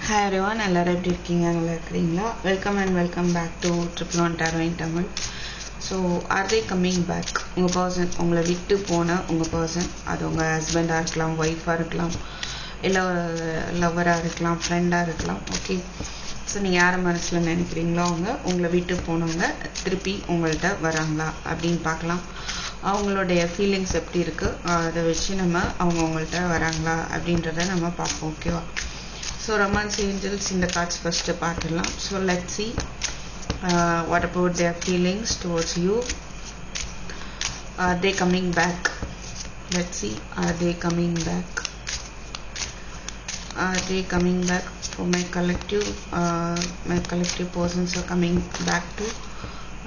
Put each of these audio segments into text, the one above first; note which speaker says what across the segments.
Speaker 1: Hi everyone, எல்லாரும் எப்படி இருக்கீங்க? நல்லா இருக்கீங்களா? Welcome and welcome back to Triple One Tarot in Tamil. So, are they coming back? உங்க பர்சன் உங்களை விட்டு போன உங்க பர்சன், அது உங்க ஹஸ்பண்டா இருக்கலாம், ஒய்ஃபா இருக்கலாம், இல்லை லவ்வராக இருக்கலாம், ஃப்ரெண்டாக இருக்கலாம். ஓகே, ஸோ நீங்கள் யாரை மனசில் நினைக்கிறீங்களோ உங்களை விட்டு போனவங்க திருப்பி உங்கள்கிட்ட வராங்களா அப்படின்னு பார்க்கலாம். அவங்களுடைய ஃபீலிங்ஸ் எப்படி இருக்குது, அதை வச்சு நம்ம அவங்க உங்கள்கிட்ட வராங்களா அப்படின்றத நம்ம பார்ப்போம். ஓகேவா? So romance angels in the cards first பார்த்துடலாம். So let's see what about their feelings towards you. Are they coming back? Let's see, are they coming back? Are they coming back for my collective? My collective persons are coming back to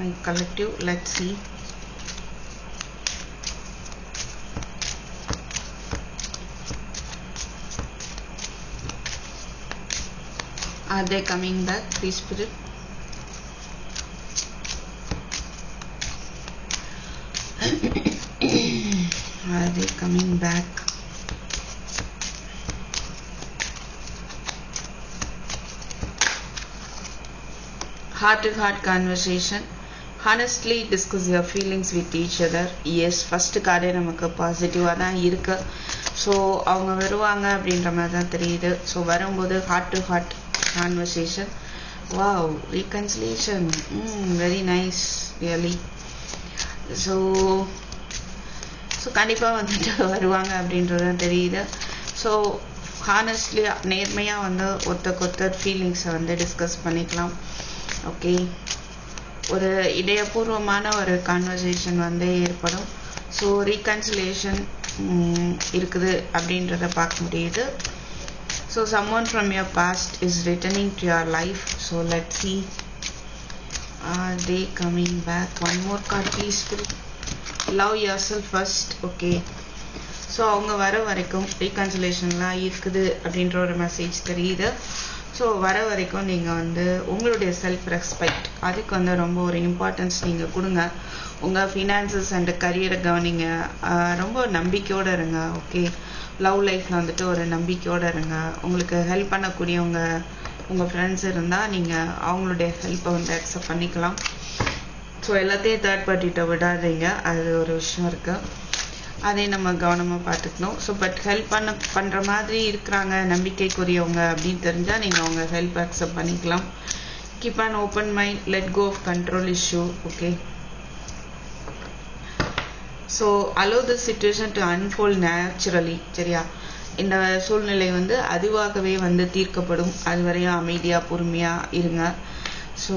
Speaker 1: my collective. Let's see. Are they coming back, please spirit? Are they coming back? Heart to heart conversation. Honestly discuss your feelings with each other. Yes, first card நமக்கு பாசிட்டிவாக தான் இருக்கு. So அவங்க வருவாங்க அப்படின்ற மாதிரி தான் தெரியுது. ஸோ வரும்போது heart to heart conversation. Wow, reconciliation. Very nice, really. So கண்டிப்பாக வந்துட்டு வருவாங்க அப்படின்றது தெரியுது. ஸோ ஹானஸ்ட்லி நேர்மையாக ஒருத்தர் ஃபீலிங்ஸை டிஸ்கஸ் பண்ணிக்கலாம். ஓகே, ஒரு இதயபூர்வமான ஒரு கான்வர்சேஷன் ஏற்படும். ஸோ ரீகன்சிலேஷன் இருக்குது அப்படின்றத பார்க்க முடியுது. So someone from your past is returning to your life. So let's see, are they coming back? One more card please spirit. Love yourself first. Okay, so அவங்க வர வரைக்கும் ரீகன்சிலேஷன்லாம் இருக்குது அப்படின்ற ஒரு மெசேஜ் தெரியுது. ஸோ வர வரைக்கும் நீங்கள் உங்களுடைய செல்ஃப் ரெஸ்பெக்ட் அதுக்கு ரொம்ப ஒரு இம்பார்ட்டன்ஸ் நீங்கள் கொடுங்க. உங்கள் ஃபினான்சஸ் அண்ட் கரியரை கவனிங்க. ரொம்ப நம்பிக்கையோடு இருங்க. ஓகே, லவ் லைஃப்பில் ஒரு நம்பிக்கையோடு இருங்க. உங்களுக்கு ஹெல்ப் பண்ணக்கூடியவங்க உங்கள் ஃப்ரெண்ட்ஸ் இருந்தால் நீங்கள் அவங்களுடைய ஹெல்ப்பை அக்செப்ட் பண்ணிக்கலாம். ஸோ எல்லாத்தையும் தேர்ட் பார்ட்டிகிட்ட விடாதீங்க, அது ஒரு விஷயம் இருக்குது. அதை நம்ம கவனமாக பார்த்துக்கணும். ஸோ பட் ஹெல்ப் பண்ணுற மாதிரி இருக்கிறாங்க, நம்பிக்கைக்குரியவங்க அப்படின்னு தெரிஞ்சால் நீங்கள் அவங்க ஹெல்ப் அக்செப்ட் பண்ணிக்கலாம். Keep an open mind, let go of control issue. Okay, so allow the situation to unfold naturally. சரியா? இந்த சூழ்நிலை அதுவாகவே தீர்க்கப்படும். அது வரையும் அமைதியாக பொறுமையாக இருங்க. ஸோ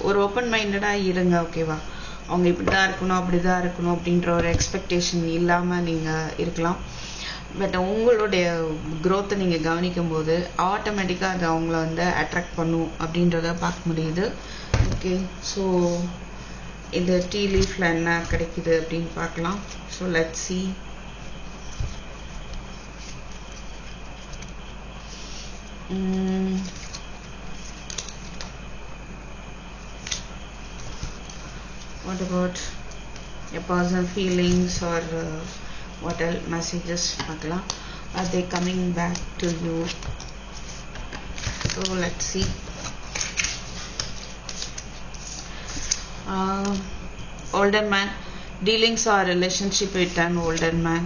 Speaker 1: ஒரு ஓப்பன் மைண்டடாக இருங்க. ஓகேவா? அவங்க இப்படி தான் இருக்கணும், அப்படி தான் இருக்கணும் அப்படின்ற ஒரு எக்ஸ்பெக்டேஷன் இல்லாமல் நீங்கள் இருக்கலாம். பட் உங்களுடைய க்ரோத்தை நீங்கள் கவனிக்கும் போது ஆட்டோமேட்டிக்காக அது அவங்கள அட்ராக்ட் பண்ணும் அப்படின்றத பார்க்க முடியுது. ஓகே, ஸோ இந்த டீ லீஃப்ல என்ன கிடைக்குது அப்படின்னு பார்க்கலாம். So let's see. What about your personal feelings or what else messages பார்க்கலாம். Are they coming back to you? So let's see. Older man, dealings or relationship with an older man.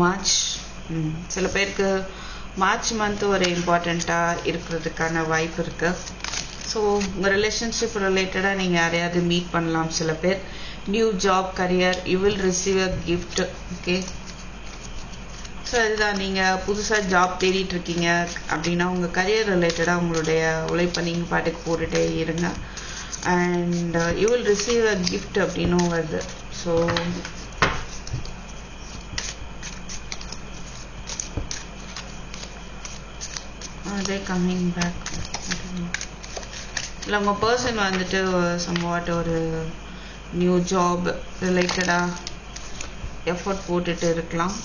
Speaker 1: March, சில பேருக்கு March month ஒரு இம்பார்ட்டண்ட்டாக இருக்கிறதுக்கான வாய்ப்பு இருக்குது. So உங்கள் relationship ரிலேட்டடாக நீங்கள் யாரையாவது மீட் பண்ணலாம். சில பேர் new job, career, you will receive a gift. Okay, so இதுதான் நீங்கள் புதுசாக ஜாப் தேடிட்டு இருக்கீங்க அப்படின்னா உங்கள் கரியர் ரிலேட்டடாக உங்களுடைய உழைப்பை நீங்கள் பாட்டுக்கு போட்டுகிட்டே இருங்க. And you will receive a gift அப்படின்னும் வருது. So are they coming back? இல்லை உங்கள் பர்சன் somewhat ஒரு நியூ ஜாப் ரிலேட்டடாக எஃபர்ட் போட்டுட்டு இருக்கலாம்.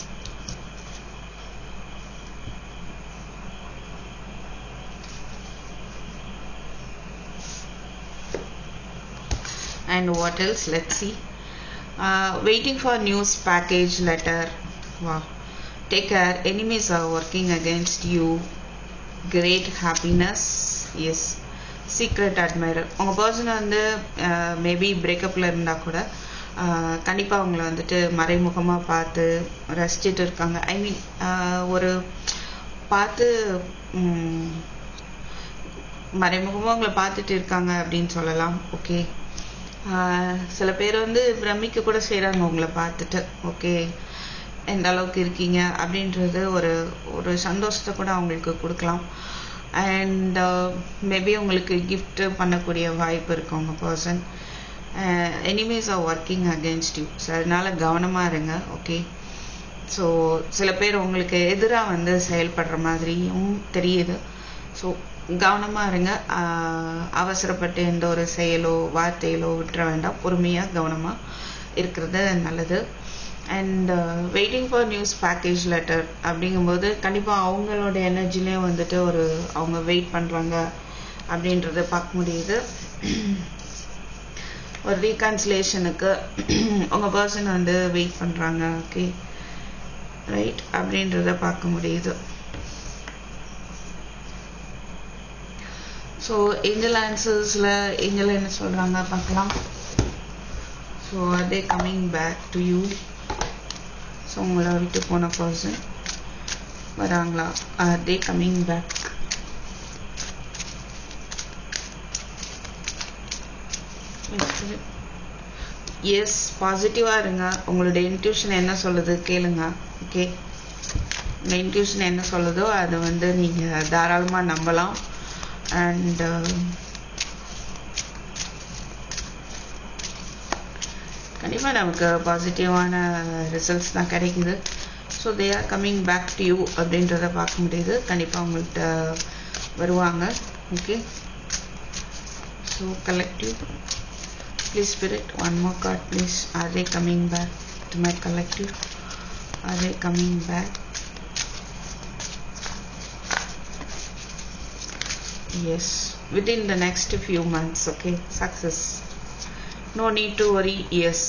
Speaker 1: And what else? Let's see. Waiting for news, package, letter. Wow, take care. Enemies are working against you. great happiness. Yes, secret admirer. உங்க person வந்து maybe பிரேக்கப்ல இருந்தா கூட கண்டிப்பா அவங்கள வந்துட்டு மறைமுகமா பார்த்து ரசிச்சிட்டு இருக்காங்க. ஐ மீன் ஒரு பார்த்து மறைமுகமா அவங்கள பார்த்துட்டு இருக்காங்க அப்படின்னு சொல்லலாம். ஓகே, சில பேர் வந்து பிரமிக்க கூட செய்றாங்க உங்களை பார்த்துட்டு. ஓகே, எந்த அளவுக்கு இருக்கீங்க அப்படின்றது ஒரு ஒரு சந்தோஷத்தை கூட அவங்களுக்கு கொடுக்கலாம். அண்ட் மேபி உங்களுக்கு கிஃப்ட் பண்ணக்கூடிய வாய்ப்பு இருக்கு உங்க person. Enemies are working against you. So அதனால கவனமா இருங்க. ஓகே, ஸோ சில பேர் உங்களுக்கு எதிராக வந்து செயல்படுற மாதிரியும் தெரியுது. ஸோ கவனமா இருங்க. அவசரப்பட்டு எந்த ஒரு செயலோ வார்த்தையிலோ விட்டுற வேண்டாம். பொறுமையா கவனமா இருக்கிறது நல்லது. And waiting for news package letter அப்படிங்கும்போது கண்டிப்பாக அவங்களோட எனர்ஜிலே வந்துட்டு ஒரு அவங்க வெயிட் பண்ணுறாங்க அப்படின்றத பார்க்க முடியுது. ஒரு ரீகன்சிலேஷனுக்கு உங்கள் பர்சன் வந்து வெயிட் பண்ணுறாங்க. ஓகே, ரைட், அப்படின்றத பார்க்க முடியுது. ஸோ ஏஞ்சல் ஆன்சர்ஸில் ஏஞ்சல் என்ன சொல்கிறாங்க பார்க்கலாம். So are they coming back to you? So உங்களை விட்டு போன பர்சன் வராங்களா? Are they coming back? Yes, பாசிட்டிவாக இருங்க. உங்களுடைய இன்ட்யூஷன் என்ன சொல்லுது கேளுங்க. ஓகே, உங்கள் இன்ட்யூஷன் என்ன சொல்லுதோ அதை வந்து நீங்கள் தாராளமாக நம்பலாம். அண்ட் கண்டிப்பாக நமக்கு பாசிட்டிவான ரிசல்ட்ஸ் தான் கிடைக்குது. So they are coming back to you அப்படின்றத பார்க்க முடியுது. கண்டிப்பாக உங்கள்கிட்ட வருவாங்க. Okay, so collective please spirit one more card please. Are they coming back to my collective? Are they coming back? Yes, within the next few months. Okay, success, no need to worry. Yes,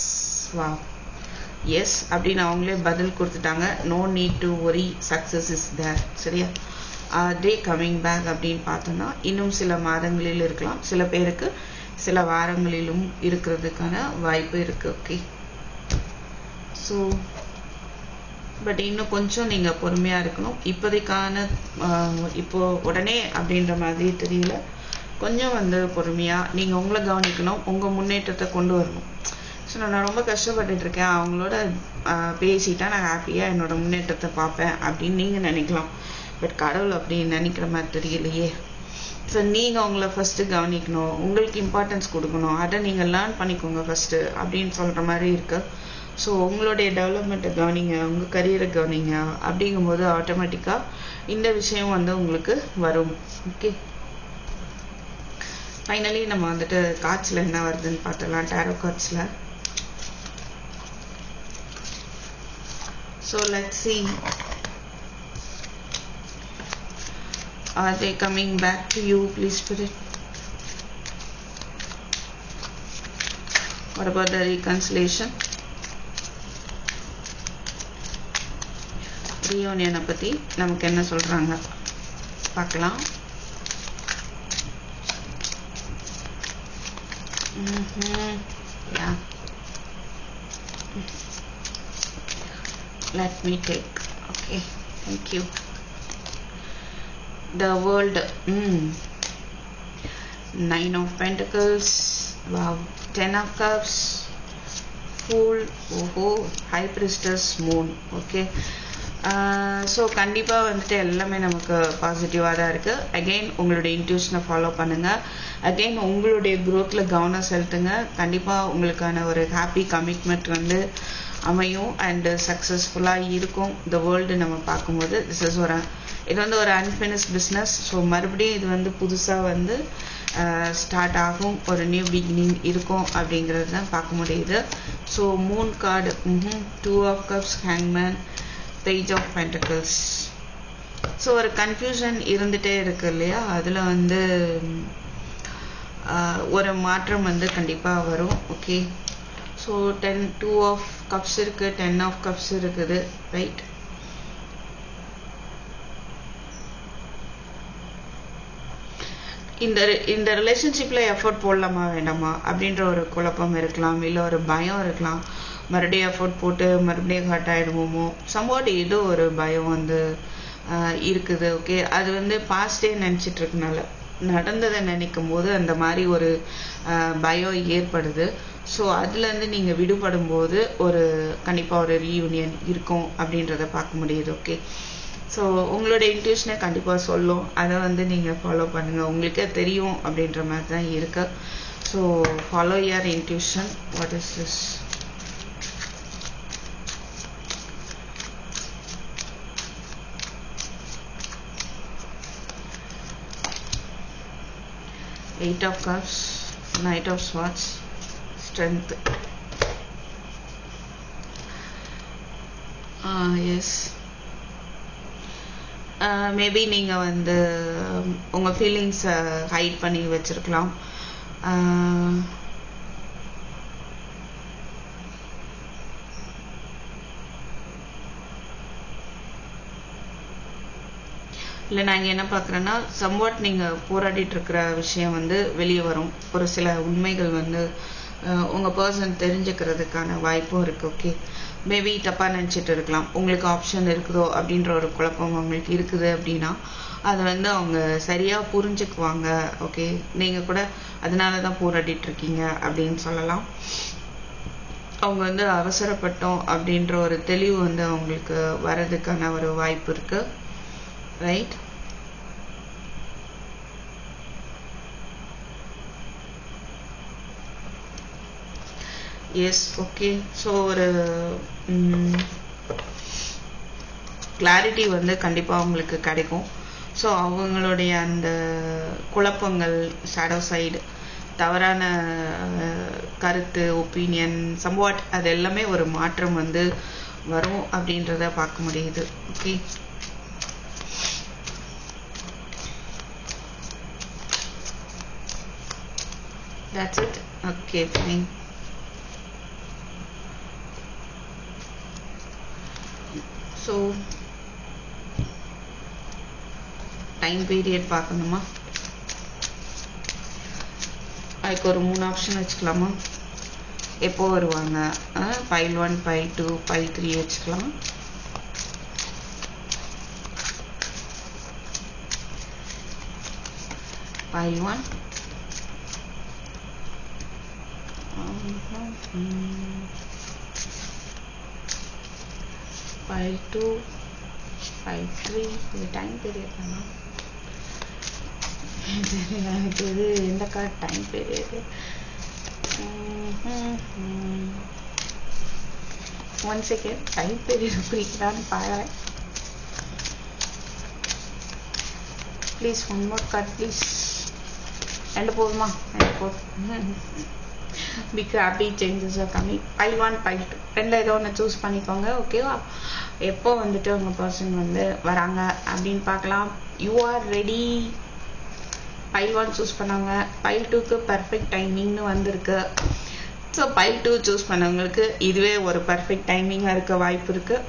Speaker 1: wow, yes அப்படின்னு அவங்களே பதில் கொடுத்துட்டாங்க. no need to worry, success is there. சரியா? they coming back அப்படின்னு பார்த்தோம்னா இன்னும் சில மாதங்களில் இருக்கலாம், சில பேருக்கு சில வாரங்களிலும் இருக்கிறதுக்கான வாய்ப்பு இருக்கு. ஓகே, ஸோ பட் இன்னும் கொஞ்சம் நீங்க பொறுமையா இருக்கணும். இப்போதைக்கான இப்போ உடனே அப்படின்ற மாதிரி தெரியல. கொஞ்சம் வந்து பொறுமையா நீங்க உங்களை கவனிக்கணும், உங்க முன்னேற்றத்தை கொண்டு வரணும். ஸோ நான் ரொம்ப கஷ்டப்பட்டுட்டு இருக்கேன், அவங்களோட பேசிட்டா நான் ஹாப்பியா என்னோட முன்னேற்றத்தை பார்ப்பேன் அப்படின்னு நீங்க நினைக்கலாம். பட் கடவுள் அப்படி நினைக்கிற மாதிரி தெரியலையே. ஸோ நீங்க உங்களை ஃபர்ஸ்ட் கவனிக்கணும், உங்களுக்கு இம்பார்ட்டன்ஸ் கொடுக்கணும், அதை நீங்க லேர்ன் பண்ணிக்கோங்க ஃபர்ஸ்ட் அப்படின்னு சொல்ற மாதிரி இருக்கு. ஸோ உங்களுடைய டெவலப்மெண்ட்டை கவனிங்க, உங்கள் கரியரை கவனிங்க. அப்படிங்கும்போது ஆட்டோமேட்டிக்காக இந்த விஷயம் வந்து உங்களுக்கு வரும். ஓகே, ஃபைனலி நம்ம வந்துட்டு கார்ட்ஸில் என்ன வருதுன்னு பார்த்தலாம். டேரோ கார்ட்ஸில். So let's see. Are they coming back to you, please spirit? What about the reconciliation? ரியூனியனை பற்றி நமக்கு என்ன சொல்கிறாங்க பார்க்கலாம். Yeah, let me take. Okay, thank you. The world. 9 of Pentacles. Wow, 10 of Cups. Fool. Oh, High Priestess, Moon. Okay. So கண்டிப்பாக வந்துட்டு எல்லாமே நமக்கு பாசிட்டிவாக தான் இருக்குது. அகெயின் உங்களுடைய இன்ட்யூஷனை ஃபாலோ பண்ணுங்கள். அகெயின் உங்களுடைய க்ரோத்தில் கவனம் செலுத்துங்க. கண்டிப்பாக உங்களுக்கான ஒரு ஹாப்பி கமிட்மெண்ட் வந்து அமையும் அண்டு சக்ஸஸ்ஃபுல்லாக இருக்கும். இந்த வேர்ல்டு நம்ம பார்க்கும்போது இது வந்து ஒரு அன்ஃபினிஷ்ட் பிஸ்னஸ். ஸோ மறுபடியும் இது வந்து புதுசாக வந்து ஸ்டார்ட் ஆகும், ஒரு நியூ பிகினிங் இருக்கும் அப்படிங்கிறது தான் பார்க்க முடியுது. So Moon card, 2 of Cups, Hangman, Page of Pentacles. So ஒரு கன்ஃபியூஷன் இருந்துகிட்டே இருக்கு இல்லையா, அதில் வந்து ஒரு மாற்றம் வந்து கண்டிப்பாக வரும். ஓகே, ஸோ 2 of Cups இருக்குது, 10 of Cups இருக்குது, ரைட். இந்த ரிலேஷன்ஷிப்ல எஃபோர்ட் போடலாமா வேண்டாமா அப்படின்ற ஒரு குழப்பம் இருக்கலாம், இல்லை ஒரு பயம் இருக்கலாம். மறுபடியும் எஃபோர்ட் போட்டு மறுபடியும் ஹர்ட் ஆகிடுவோமோ, சம்வாட் ஏதோ ஒரு பயம் வந்து இருக்குது. ஓகே, அது வந்து பாஸ்டே நினச்சிட்டு இருக்கனால நடந்ததை நினைக்கும் போது அந்த மாதிரி ஒரு பயம் ஏற்படுது. ஸோ அதுலேருந்து நீங்கள் விடுபடும் போது ஒரு கண்டிப்பாக ஒரு ரீயூனியன் இருக்கும் அப்படின்றத பார்க்க முடியுது. ஓகே, ஸோ உங்களோட இன்ட்யூஷனை கண்டிப்பாக சொல்லும், அதை வந்து நீங்கள் ஃபாலோ பண்ணுங்கள். உங்களுக்கே தெரியும் அப்படின்ற மாதிரி தான் இருக்கு. So follow your intuition. What is this? Eight of Cups, Knight of Swords, Strength. Yes. Maybe நீங்கள் வந்து உங்கள் ஃபீலிங்ஸை ஹைட் பண்ணி வச்சுருக்கலாம். இல்லை நாங்கள் என்ன பார்க்குறோன்னா, சம்வாட் நீங்கள் போராடிட்டு இருக்கிற விஷயம் வந்து வெளியே வரும். ஒரு சில உண்மைகள் வந்து உங்கள் பர்சன் தெரிஞ்சுக்கிறதுக்கான வாய்ப்பும் இருக்குது. ஓகே, மேபி தப்பாக நினச்சிட்டு இருக்கலாம். உங்களுக்கு ஆப்ஷன் இருக்குதோ அப்படின்ற ஒரு குழப்பம் அவங்களுக்கு இருக்குது அப்படின்னா அதை வந்து அவங்க சரியாக புரிஞ்சுக்குவாங்க. ஓகே, நீங்கள் கூட அதனால தான் போராடிட்டு இருக்கீங்க அப்படின்னு சொல்லலாம். அவங்க வந்து அவசரப்பட்டோம் அப்படின்ற ஒரு தெளிவு வந்து அவங்களுக்கு வர்றதுக்கான ஒரு வாய்ப்பு இருக்கு. Right, yes. ஓகே, ஸோ ஒரு கிளாரிட்டி வந்து கண்டிப்பாக அவங்களுக்கு கிடைக்கும். ஸோ அவங்களுடைய அந்த குழப்பங்கள், ஷேடோ சைடு, தவறான கருத்து, ஒப்பீனியன், சம்வாட் அது எல்லாமே ஒரு மாற்றம் வந்து வரும் அப்படின்றத பார்க்க முடியுது. Okay, that's it. Okay, fine. So time period பார்க்கணுமா? அதுக்கு ஒரு 3 ஆப்ஷன் வச்சுக்கலாமா? எப்போ வருவாங்க? pile 1, pile 2, pile 3 வச்சுக்கலாம். pile 1, pile 2, pile 3. இது டைம் பீரியட் தானா? எனக்கு இது எந்த card time period? One second, time period குறிக்கிறான்னு பாருறேன். Please one more card please. ரெண்டு போதுமா? ரெண்டு போதும். Big happy changes are coming. pile 1, pile 2 ரெண்டில் ஏதோ ஒன்று சூஸ் பண்ணிக்கோங்க. ஓகேவா? எப்போ வந்துட்டு உங்கள் பர்சன் வந்து வராங்க அப்படின்னு பார்க்கலாம். You are ready. pile 1 choose பண்ணாங்க. pile 2க்கு பர்ஃபெக்ட் டைமிங்னு வந்திருக்கு. ஸோ pile 2 சூஸ் பண்ணவங்களுக்கு இதுவே ஒரு பர்ஃபெக்ட் டைமிங்காக இருக்க வாய்ப்பு இருக்குது.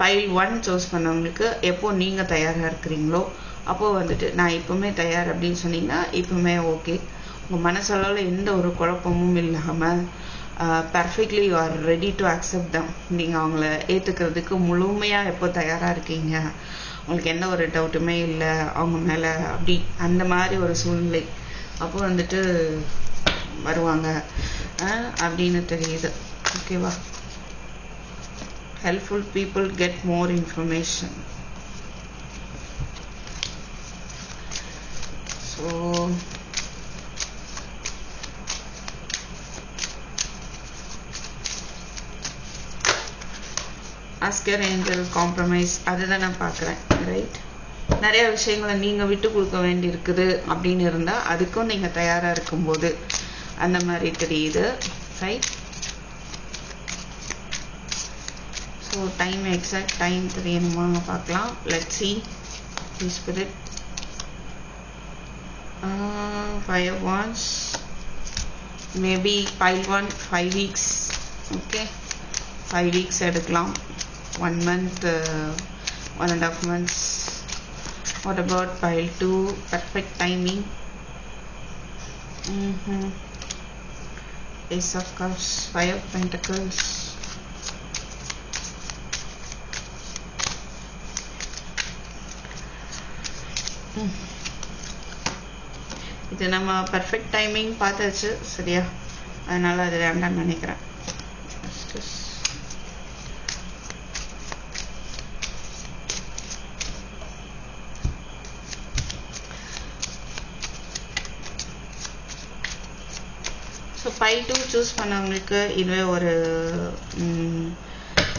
Speaker 1: pile 1 சூஸ் பண்ணவங்களுக்கு எப்போ நீங்கள் தயாராக இருக்கிறீங்களோ அப்போது வந்துட்டு நான் இப்போவுமே தயார் அப்படின்னு சொன்னீங்கன்னா இப்போவுமே ஓகே. உங்கள் மனசளவில் எந்த ஒரு குழப்பமும் இல்லாமல் perfectly you are ready to accept them. நீங்கள் அவங்கள ஏற்றுக்கிறதுக்கு முழுமையாக எப்போ தயாராக இருக்கீங்க, உங்களுக்கு எந்த ஒரு டவுட்டுமே இல்லை அவங்க மேலே, அப்படி அந்த மாதிரி ஒரு சூழ்நிலை அப்போ வந்துட்டு வருவாங்க அப்படின்னு தெரியுது. ஓகேவா? Helpful people get more information. So Oscar angel compromise அதுதான் நான் பார்க்குறேன். ரைட், நிறைய விஷயங்களை நீங்கள் விட்டு கொடுக்க வேண்டி இருக்குது அப்படின்னு இருந்தால் அதுக்கும் நீங்கள் தயாராக இருக்கும்போது அந்த மாதிரி தெரியுது. Right, so time, exact time தெரியணுமா பார்க்கலாம். Let's see. Spirit, 5 of Wands, maybe pile 1 5 weeks. Okay, 5 weeks எடுக்கலாம். 1 month, 1.5 months. What about pile 2? Perfect timing. Ace of Cups, Five of Pentacles, இது நம்ம பர்ஃபெக்ட் டைமிங் பார்த்தாச்சு சரியா, அதனால அது வேண்டாம்னு நினைக்கிறேன். ஸோ 5-2 சூஸ் பண்ணவங்களுக்கு இதுவே ஒரு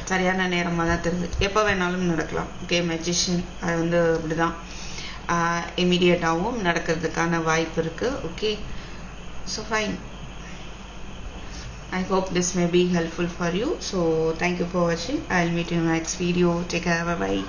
Speaker 1: சரியான நேரமாக தான் தெரியுது. எப்போ வேணாலும் நடக்கலாம். ஓகே, மெஜிஷியன் அது வந்து அப்படிதான் இமீடியட்டாகவும் நடக்கிறதுக்கான வாய்ப்பு இருக்குது. Okay, so fine. I hope this may be helpful for you. So thank you for watching. I'll meet you in the next video. Take care. Bye bye.